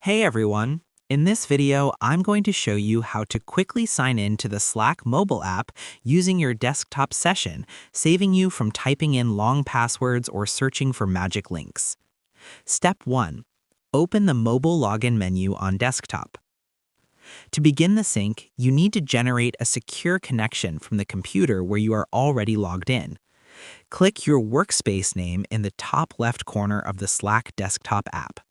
Hey everyone! In this video, I'm going to show you how to quickly sign in to the Slack mobile app using your desktop session, saving you from typing in long passwords or searching for magic links. Step 1. Open the mobile login menu on desktop. To begin the sync, you need to generate a secure connection from the computer where you are already logged in. Click your workspace name in the top left corner of the Slack desktop app.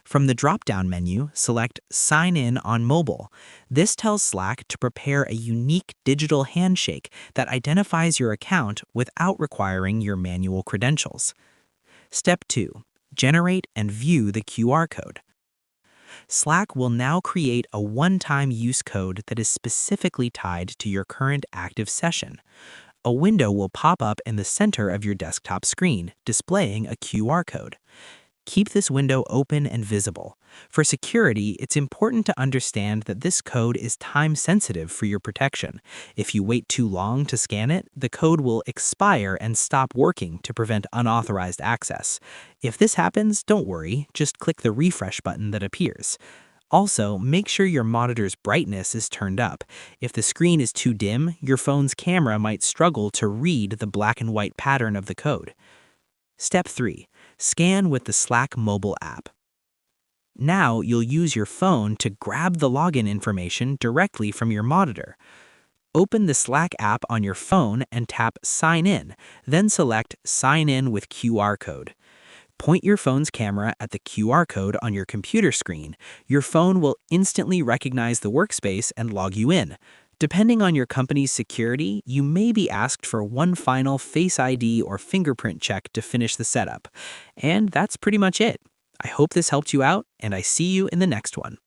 From the drop-down menu, select Sign in on mobile. This tells Slack to prepare a unique digital handshake that identifies your account without requiring your manual credentials. Step 2. Generate and view the QR code. Slack will now create a one-time use code that is specifically tied to your current active session. A window will pop up in the center of your desktop screen, displaying a QR code. Keep this window open and visible. For security, it's important to understand that this code is time-sensitive for your protection. If you wait too long to scan it, the code will expire and stop working to prevent unauthorized access. If this happens, don't worry, just click the refresh button that appears. Also, make sure your monitor's brightness is turned up. If the screen is too dim, your phone's camera might struggle to read the black and white pattern of the code. Step 3. Scan with the Slack mobile app. Now you'll use your phone to grab the login information directly from your monitor. Open the Slack app on your phone and tap Sign In, then select Sign In with QR code. Point your phone's camera at the QR code on your computer screen. Your phone will instantly recognize the workspace and log you in. Depending on your company's security, you may be asked for one final Face ID or fingerprint check to finish the setup. And that's pretty much it. I hope this helped you out, and I see you in the next one.